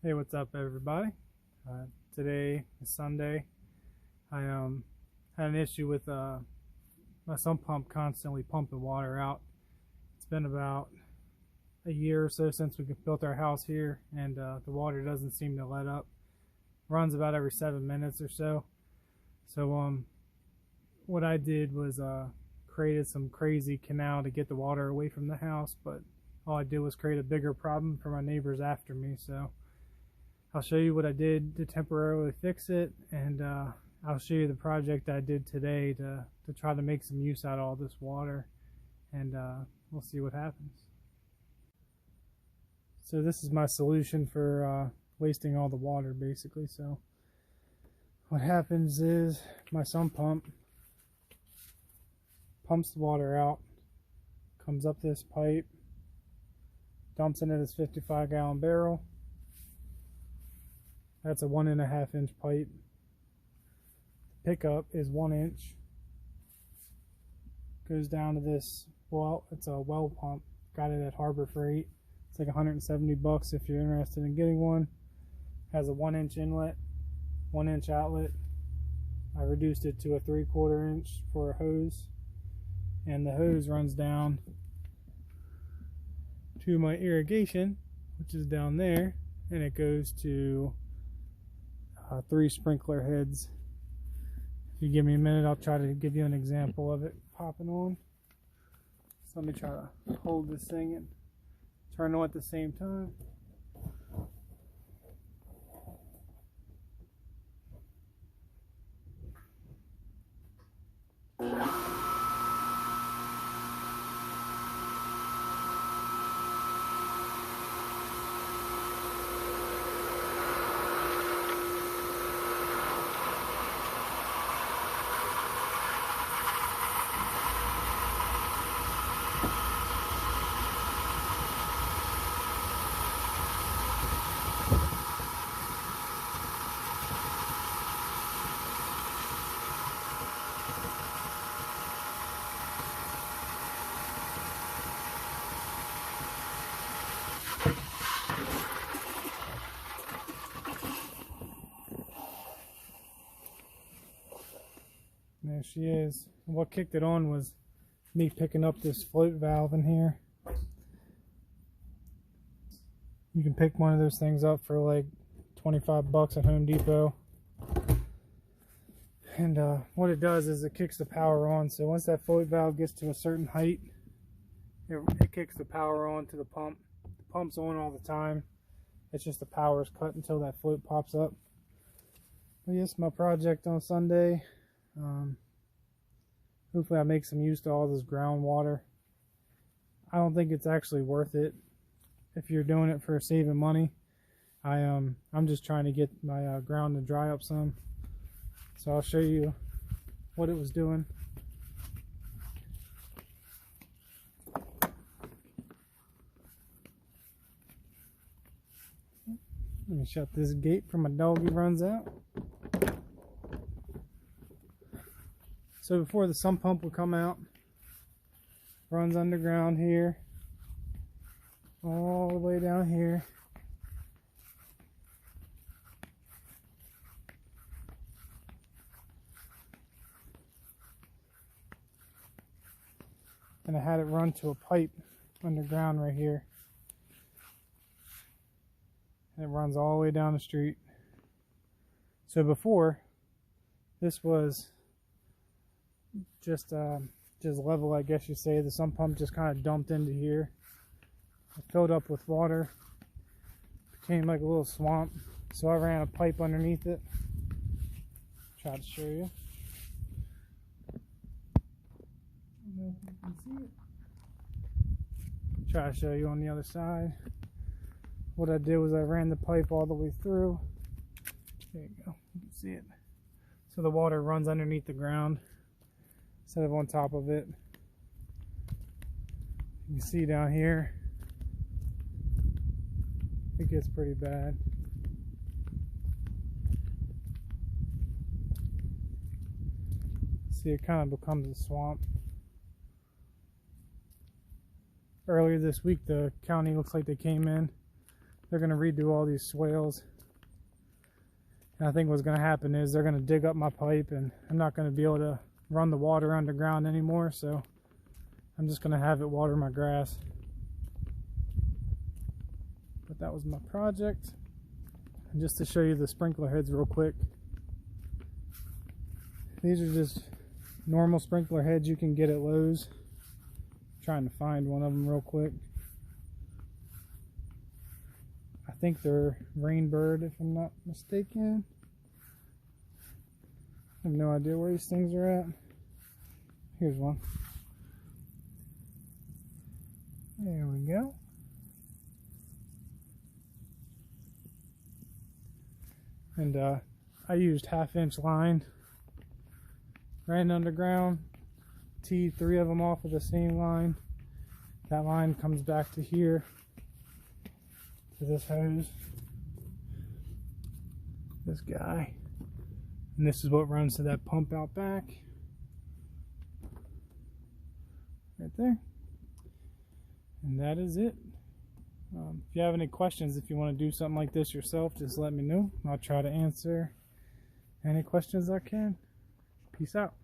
Hey, what's up, everybody? Today is Sunday. I had an issue with my sump pump constantly pumping water out. It's been about a year or so since we built our house here, and the water doesn't seem to let up. Runs about every 7 minutes or so. So what I did was created some crazy canal to get the water away from the house, but all I did was create a bigger problem for my neighbors after me. So I'll show you what I did to temporarily fix it, and I'll show you the project I did today to try to make some use out of all this water, and we'll see what happens. So this is my solution for wasting all the water, basically. So what happens is my sump pump pumps the water out, comes up this pipe, dumps into this 55-gallon barrel. That's a 1.5 inch pipe. The pickup is 1 inch. Goes down to this, well, it's a well pump. Got it at Harbor Freight. It's like $170 if you're interested in getting one. Has a 1 inch inlet, 1 inch outlet. I reduced it to a 3/4 inch for a hose. And the hose runs down to my irrigation, which is down there, and it goes to 3 sprinkler heads. If you give me a minute, I'll try to give you an example of it popping on. So let me try to hold this thing and turn on at the same time. There she is. And what kicked it on was me picking up this float valve in here. You can pick one of those things up for like $25 at Home Depot. And what it does is it kicks the power on. So once that float valve gets to a certain height, it kicks the power on to the pump. The pump's on all the time. It's just the power is cut until that float pops up. But yes, my project on Sunday. Hopefully I make some use to all this groundwater. I don't think it's actually worth it if you're doing it for saving money. I'm just trying to get my ground to dry up some. So I'll show you what it was doing. Let me shut this gate before my doggy runs out. So before the sump pump will come out, runs underground here, all the way down here. And I had it run to a pipe underground right here. And it runs all the way down the street. So before, this was just level, I guess you say. The sump pump just kind of dumped into here. It filled up with water, became like a little swamp. So I ran a pipe underneath it. Try to show you. I don't know if you can see it. Try to show you on the other side. What I did was I ran the pipe all the way through. There you go. You can see it. So the water runs underneath the ground instead of on top of it. You can see down here, it gets pretty bad. See, it kind of becomes a swamp. Earlier this week, the county looks like they came in. they're going to redo all these swales. And I think what's going to happen is they're going to dig up my pipe, and I'm not going to be able to run the water underground anymore, so I'm just going to have it water my grass. But that was my project. And just to show you the sprinkler heads real quick, these are just normal sprinkler heads you can get at Lowe's. I'm trying to find one of them real quick. I think they're Rainbird, if I'm not mistaken. I have no idea where these things are at. Here's one. There we go. And I used 1/2-inch line, ran underground, teed 3 of them off of the same line. That line comes back to here, to this hose, this guy, and this is what runs to that pump out back, right there. And that is it. If you have any questions, if you want to do something like this yourself, just let me know. I'll try to answer any questions I can. Peace out.